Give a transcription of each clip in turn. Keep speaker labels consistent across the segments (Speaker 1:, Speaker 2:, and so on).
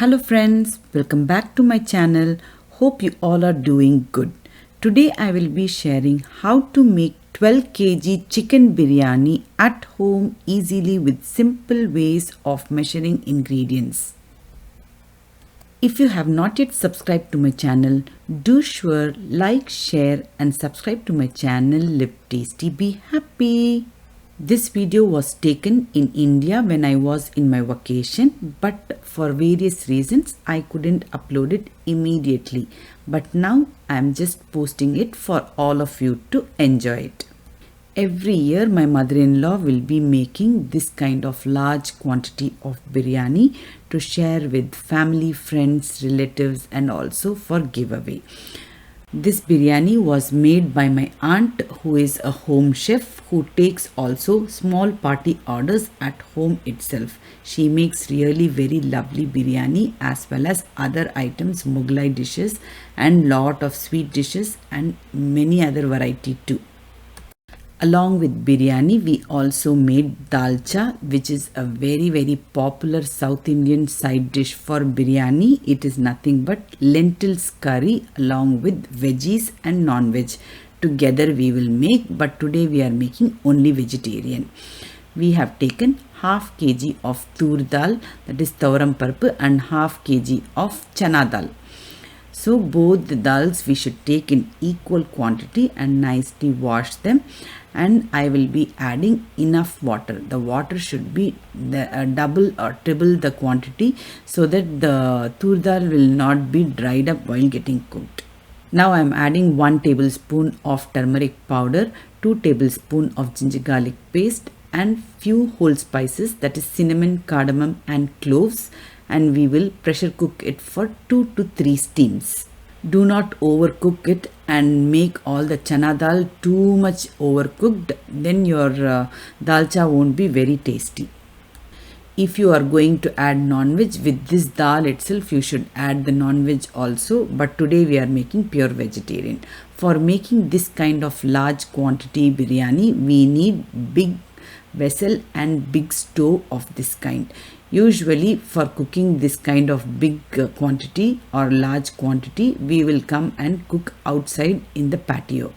Speaker 1: Hello friends, welcome back to my channel. Hope you all are doing good. Today I will be sharing how to make 12 kg chicken biryani at home easily with simple ways of measuring ingredients. If you have not yet subscribed to my channel, do sure like, share and subscribe to my channel. Live tasty, be happy. This video was taken in India when I was in my vacation, but for various reasons I couldn't upload it immediately. But now I am just posting it for all of you to enjoy it. Every year my mother-in-law will be making this kind of large quantity of biryani to share with family, friends, relatives and also for giveaway. This biryani was made by my aunt who is a home chef who takes also small party orders at home itself. She makes really very lovely biryani as well as other items, Mughlai dishes and lot of sweet dishes and many other variety too. Along with biryani, we also made dalcha, which is a very popular South Indian side dish for biryani. It is nothing but lentils curry along with veggies and non-veg. Together we will make, but today we are making only vegetarian. We have taken half kg of tur dal, that is tavaram parpu, and half kg of chana dal. So both the dals we should take in equal quantity and nicely wash them, and I will be adding enough water. The water should be double or triple the quantity so that the tur dal will not be dried up while getting cooked. Now I am adding 1 tablespoon of turmeric powder, 2 tablespoons of ginger garlic paste and few whole spices, that is cinnamon, cardamom and cloves, and we will pressure cook it for 2 to 3 steams. Do not overcook it and make all the chana dal too much overcooked, then your dalcha won't be very tasty. If you are going to add non-veg with this dal itself, you should add the non-veg also, but today we are making pure vegetarian. For making this kind of large quantity biryani, we need big vessel and big stove of this kind. Usually for cooking this kind of big quantity or large quantity, we will come and cook outside in the patio.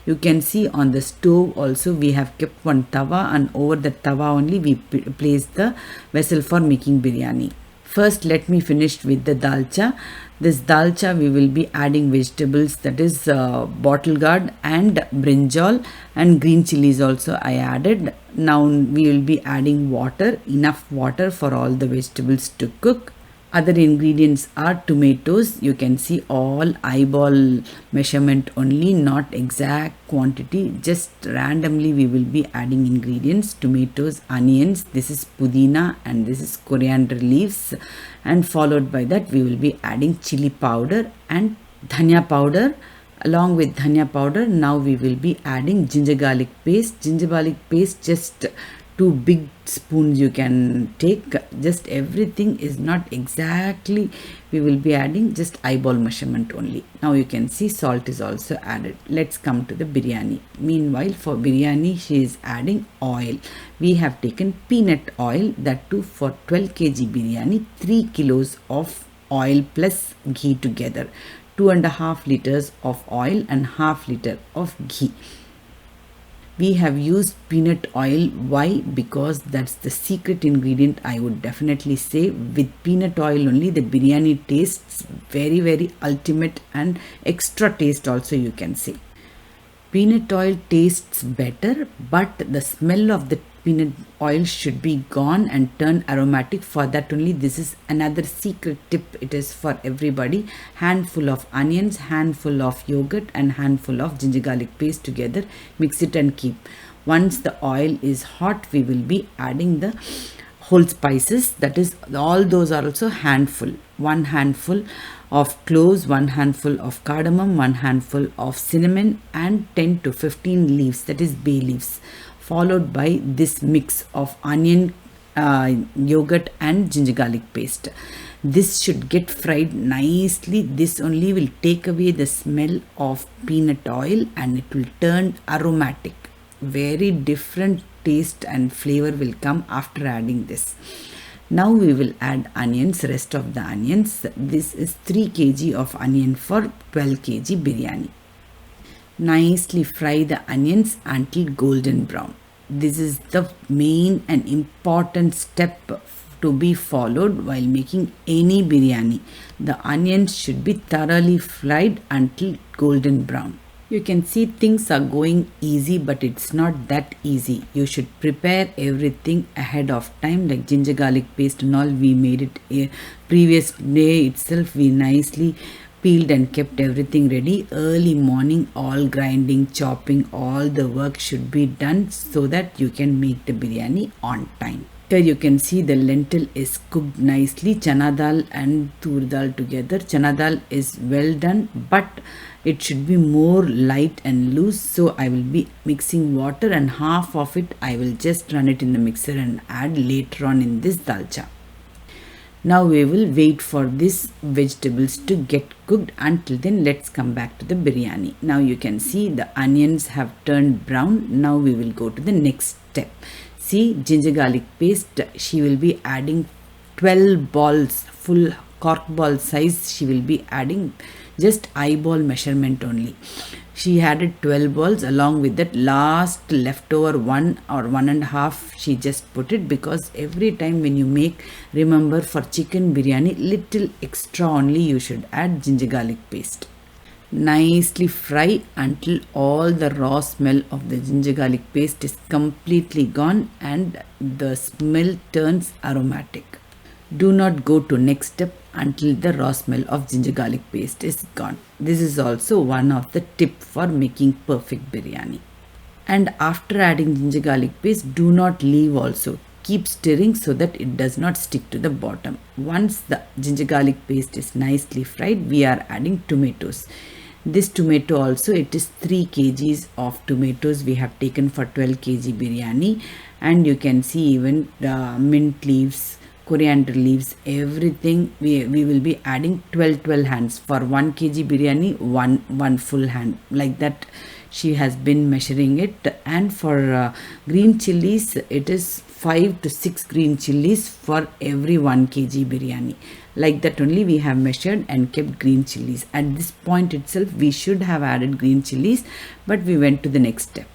Speaker 1: You can see on the stove also we have kept one tawa, and over the tawa only we place the vessel for making biryani. First let me finish with the dalcha. This dalcha we will be adding vegetables, that is bottle gourd and brinjal and green chilies also I added. Now we will be adding water, enough water for all the vegetables to cook. Other ingredients are tomatoes. You can see all eyeball measurement only, not exact quantity. Just randomly we will be adding ingredients. Tomatoes, onions, this is pudina and this is coriander leaves, and followed by that we will be adding chili powder and dhania powder. Along with dhania powder, now we will be adding ginger garlic paste. Ginger garlic paste, just 2 big spoons you can take. Just everything is not exactly we will be adding, just eyeball measurement only. Now you can see salt is also added. Let's come to the biryani. Meanwhile for biryani she is adding oil. We have taken peanut oil, that too for 12 kg biryani, 3 kilos of oil plus ghee together. 2.5 liters of oil and half liter of ghee. We have used peanut oil. Why? Because that's the secret ingredient, I would definitely say. With peanut oil only the biryani tastes very ultimate and extra taste also, you can say. Peanut oil tastes better, but the smell of the peanut oil should be gone and turn aromatic. For that only, this is another secret tip. It is for everybody. Handful of onions, handful of yogurt and handful of ginger garlic paste together. Mix it and keep. Once the oil is hot, we will be adding the whole spices, that is all those are also handful. 1 handful of cloves, 1 handful of cardamom, 1 handful of cinnamon and 10 to 15 leaves, that is bay leaves, followed by this mix of onion, yogurt and ginger garlic paste. This should get fried nicely. This only will take away the smell of peanut oil and it will turn aromatic. Very different taste and flavor will come after adding this. Now we will add onions, rest of the onions. This is 3 kg of onion for 12 kg biryani. Nicely fry the onions until golden brown. This is the main and important step to be followed while making any biryani. The onions should be thoroughly fried until golden brown. You can see things are going easy, but it's not that easy. You should prepare everything ahead of time, like ginger garlic paste and all. We made it a previous day itself. We nicely peeled and kept everything ready. Early morning, all grinding, chopping, all the work should be done so that you can make the biryani on time. Here you can see the lentil is cooked nicely. Chana dal and tur dal together. Chana dal is well done, but it should be more light and loose. So I will be mixing water, and half of it I will just run it in the mixer and add later on in this dalcha. Now we will wait for these vegetables to get cooked. Until then, let's come back to the biryani. Now you can see the onions have turned brown. Now we will go to the next step. See, ginger garlic paste, she will be adding 12 balls, full cork ball size. She will be adding just eyeball measurement only. She added 12 balls along with that last leftover 1 or 1.5. She just put it, because every time when you make, remember, for chicken biryani, little extra only you should add ginger garlic paste. Nicely fry until all the raw smell of the ginger garlic paste is completely gone and the smell turns aromatic. Do not go to next step until the raw smell of ginger garlic paste is gone. This is also one of the tip for making perfect biryani. And after adding ginger garlic paste, do not leave also. Keep stirring so that it does not stick to the bottom. Once the ginger garlic paste is nicely fried, we are adding tomatoes. This tomato also, it is 3 kgs of tomatoes we have taken for 12 kg biryani, and you can see even the mint leaves, coriander leaves, everything we will be adding 12 hands for 1 kg biryani, one full hand, like that she has been measuring it. And for green chilies, it is 5 to 6 green chilies for every 1 kg biryani. Like that only we have measured and kept green chilies. At this point itself, we should have added green chilies, but we went to the next step.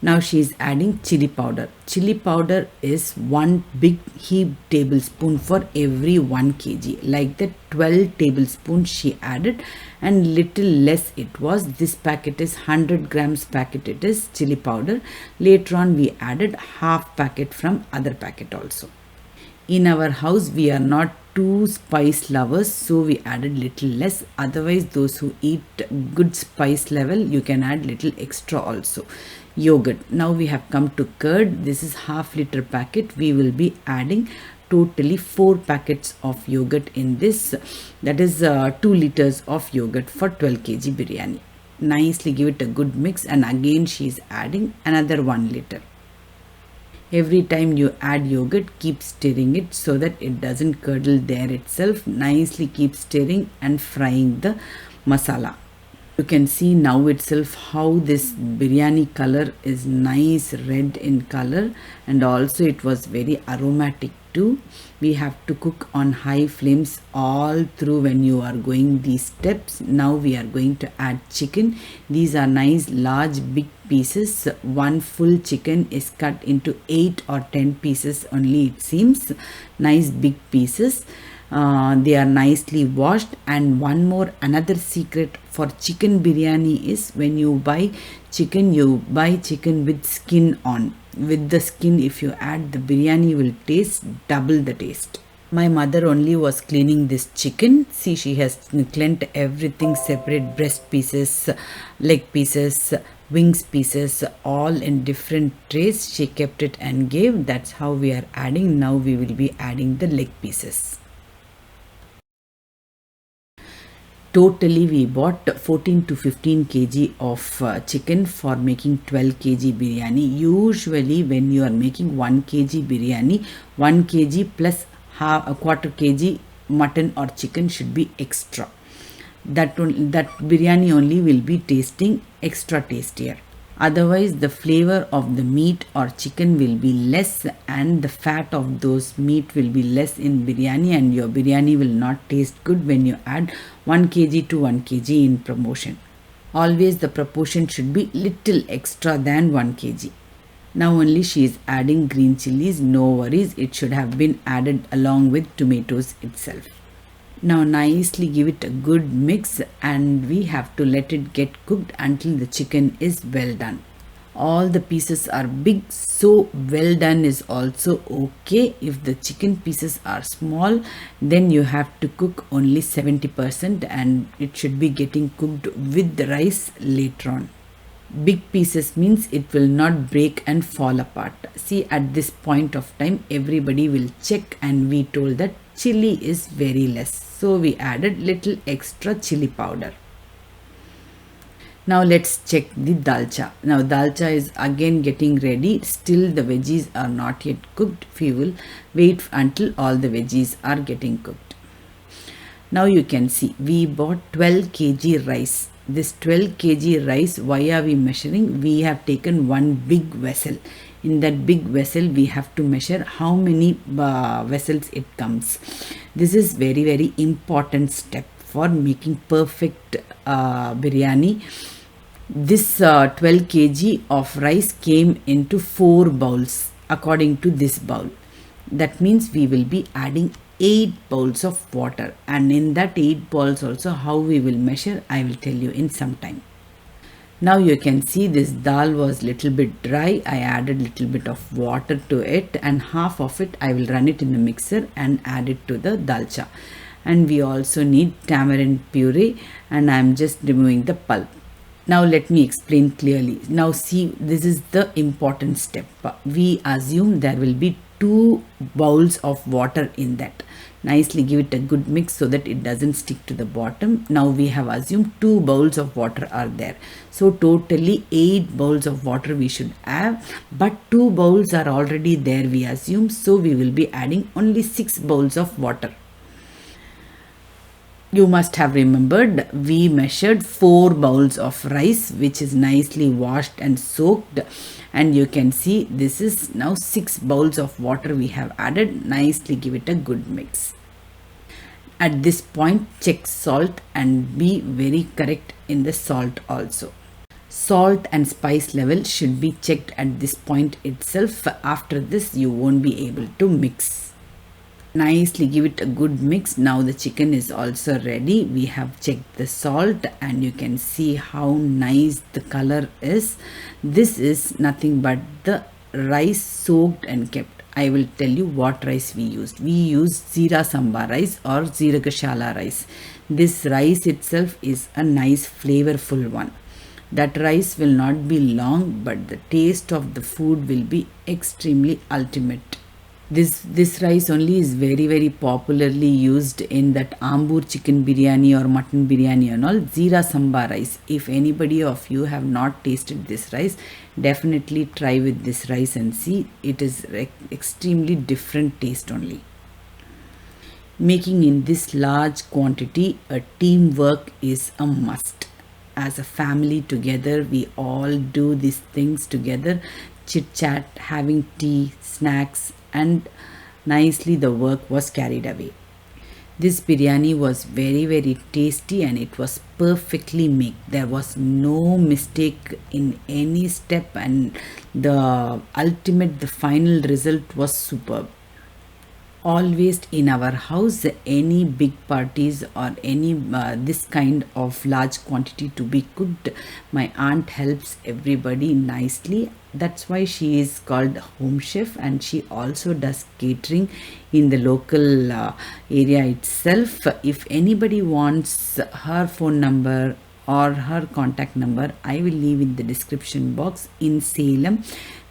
Speaker 1: Now she is adding chili powder. Chili powder is 1 big heaped tablespoon for every 1 kg. Like that, 12 tablespoons she added, and little less it was. This packet is 100 grams packet, it is chili powder. Later on we added half packet from other packet also. In our house, we are not too spice lovers, so we added little less. Otherwise, those who eat good spice level, you can add little extra also. Yogurt. Now we have come to curd. This is half liter packet. We will be adding totally 4 packets of yogurt in this. That is 2 liters of yogurt for 12 kg biryani. Nicely give it a good mix, and again she is adding another 1 liter. Every time you add yogurt, keep stirring it so that it doesn't curdle there itself. Nicely keep stirring and frying the masala. You can see now itself how this biryani color is nice red in color, and also it was very aromatic too. We have to cook on high flames all through when you are going these steps. Now we are going to add chicken. These are nice large big pieces. 1 full chicken is cut into 8 or 10 pieces only, it seems. Nice big pieces. They are nicely washed. And one more, another secret for chicken biryani is, when you buy chicken with skin on. With the skin, if you add, the biryani will taste double the taste. My mother only was cleaning this chicken. See, she has cleaned everything separate, breast pieces, leg pieces, wings pieces, all in different trays. She kept it and gave. That's how we are adding. Now we will be adding the leg pieces. Totally we bought 14 to 15 kg of chicken for making 12 kg biryani. Usually when you are making 1 kg biryani, 1 kg plus a quarter kg mutton or chicken should be extra. That biryani only will be tasting extra tastier. Otherwise, the flavor of the meat or chicken will be less, and the fat of those meat will be less in biryani, and your biryani will not taste good when you add 1 kg to 1 kg in promotion. Always the proportion should be little extra than 1 kg. Now only she is adding green chilies, no worries, it should have been added along with tomatoes itself. Now nicely give it a good mix, and we have to let it get cooked until the chicken is well done. All the pieces are big, so well done is also okay. If the chicken pieces are small, then you have to cook only 70%, and it should be getting cooked with the rice later on. Big pieces means it will not break and fall apart. See, at this point of time everybody will check, and we told that chili is very less, so we added little extra chili powder. Now let's check the dalcha. Now dalcha is again getting ready. Still the veggies are not yet cooked. We will wait until all the veggies are getting cooked. Now you can see we bought 12 kg rice. This 12 kg rice, why are we measuring? We have taken one big vessel. In that big vessel we have to measure how many vessels it comes. This is very important step for making perfect biryani. This 12 kg of rice came into 4 bowls according to this bowl. That means we will be adding 8 bowls of water, and in that 8 bowls also how we will measure I will tell you in some time. Now you can see this dal was little bit dry. I added little bit of water to it, and half of it I will run it in the mixer and add it to the dalcha. And we also need tamarind puree, and I am just removing the pulp. Now let me explain clearly. Now see, this is the important step. We assume there will be 2 bowls of water in that. Nicely give it a good mix so that it doesn't stick to the bottom. Now we have assumed 2 bowls of water are there. So totally 8 bowls of water we should have, but 2 bowls are already there we assume. So we will be adding only 6 bowls of water. You must have remembered we measured 4 bowls of rice, which is nicely washed and soaked, and you can see this is now 6 bowls of water we have added. Nicely give it a good mix. At this point check salt and be very correct in the salt also. Salt and spice level should be checked at this point itself. After this you won't be able to mix. Nicely give it a good mix. Now the chicken is also ready. We have checked the salt, and you can see how nice the color is. This is nothing but the rice soaked and kept. I will tell you what rice we used. We used Zira Samba rice or Ziragashala rice. This rice itself is a nice flavorful one. That rice will not be long, but the taste of the food will be extremely ultimate. This rice only is very popularly used in that Ambur chicken biryani or mutton biryani and all. Zira Samba rice. If anybody of you have not tasted this rice, definitely try with this rice and see. It is extremely different taste only. Making in this large quantity, a teamwork is a must. As a family together, we all do these things together. Chit chat, having tea, snacks, and nicely the work was carried away. This biryani was very tasty, and it was perfectly made. There was no mistake in any step, and the final result was superb. Always in our house, any big parties or any this kind of large quantity to be cooked, my aunt helps everybody nicely. That's why she is called HomeShef, and she also does catering in the local area itself. If anybody wants her phone number or her contact number, I will leave in the description box. In Salem,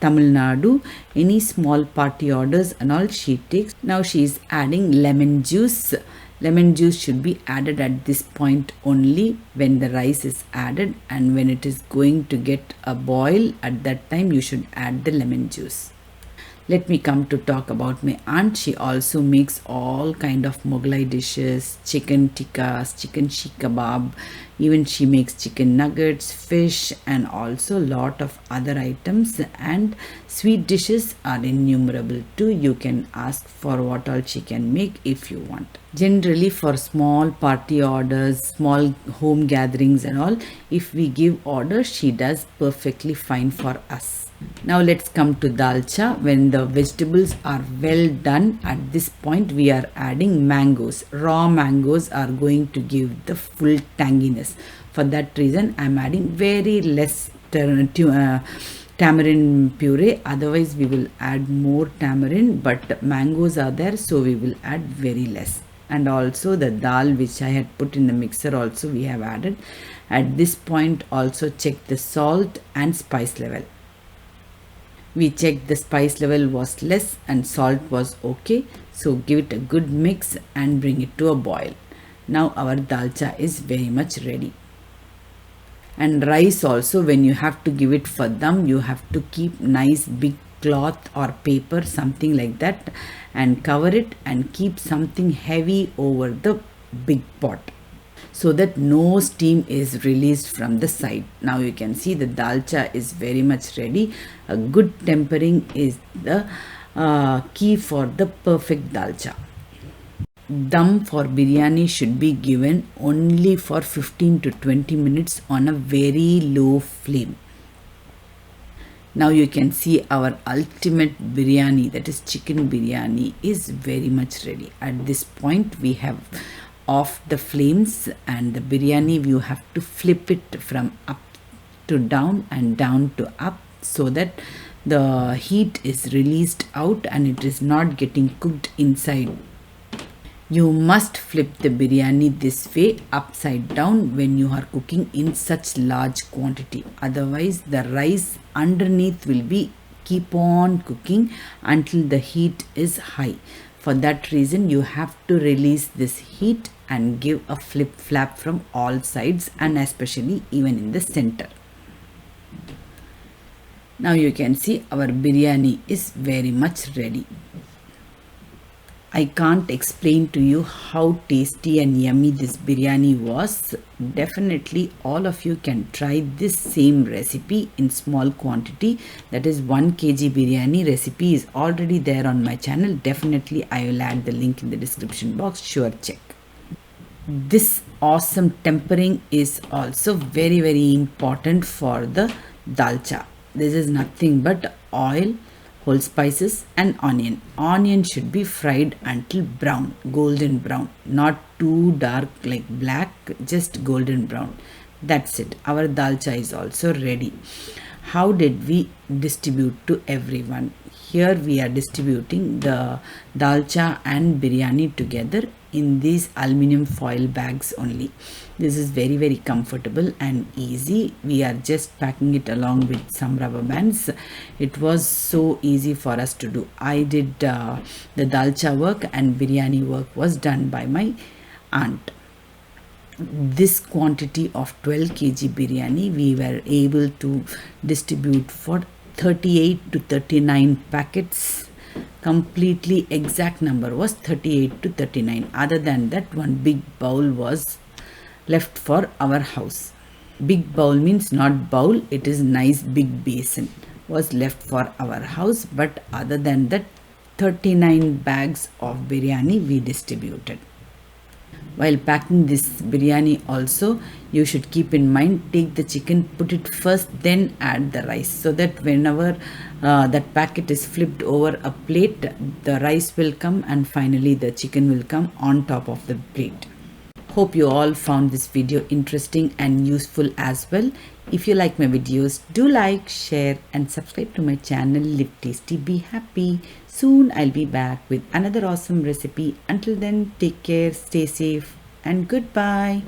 Speaker 1: Tamil Nadu, any small party orders and all she takes. Now she is adding lemon juice. Lemon juice should be added at this point only when the rice is added, and when it is going to get a boil, at that time you should add the lemon juice. Let me come to talk about my aunt. She also makes all kind of Mughlai dishes, chicken tikkas, chicken sheikh kebab. Even she makes chicken nuggets, fish, and also lot of other items. And sweet dishes are innumerable too. You can ask for what all she can make if you want. Generally, for small party orders, small home gatherings, and all, if we give orders, she does perfectly fine for us. Now let's come to dalcha. When the vegetables are well done, at this point we are adding mangoes. Raw mangoes are going to give the full tanginess. For that reason, I am adding very less tamarind puree. Otherwise, we will add more tamarind, but mangoes are there, so we will add very less. And also the dal which I had put in the mixer also we have added. At this point, also check the salt and spice level. We checked the spice level was less and salt was okay. So give it a good mix and bring it to a boil. Now our dalcha is very much ready. And rice also, when you have to give it for dum, you have to keep nice big cloth or paper, something like that, and cover it and keep something heavy over the big pot, so that no steam is released from the side. Now you can see the dalcha is very much ready. A good tempering is the key for the perfect dalcha. Dum for biryani should be given only for 15 to 20 minutes on a very low flame. Now you can see our ultimate biryani, that is chicken biryani, is very much ready. At this point we have off the flames, and the biryani you have to flip it from up to down and down to up, so that the heat is released out and it is not getting cooked inside. You must flip the biryani this way upside down when you are cooking in such large quantity. Otherwise the rice underneath will be keep on cooking until the heat is high. For that reason you have to release this heat and give a flip flap from all sides, and especially even in the center. Now you can see our biryani is very much ready. I can't explain to you how tasty and yummy this biryani was. Definitely all of you can try this same recipe in small quantity. That is 1 kg biryani recipe is already there on my channel. Definitely I will add the link in the description box. Sure, check. This awesome tempering is also very important for the dalcha. This is nothing but oil, whole spices and onion. Onion should be fried until brown, golden brown, not too dark like black, just golden brown. That's it. Our dalcha is also ready. How did we distribute to everyone? Here we are distributing the dalcha and biryani together in these aluminum foil bags only. This is very comfortable and easy. We are just packing it along with some rubber bands. It was so easy for us to do. I did the dalcha work and biryani work was done by my aunt. This quantity of 12 kg biryani we were able to distribute for 38 to 39 packets. Completely exact number was 38 to 39. Other than that, one big bowl was left for our house. Big bowl means not bowl, it is nice big basin was left for our house. But other than that, 39 bags of biryani we distributed. While packing this biryani also, you should keep in mind, take the chicken, put it first, then add the rice, so that whenever that packet is flipped over a plate, the rice will come and finally the chicken will come on top of the plate. Hope you all found this video interesting and useful as well. If you like my videos, do like, share and subscribe to my channel. Live tasty, be happy. Soon I'll be back with another awesome recipe. Until then, take care, stay safe and goodbye.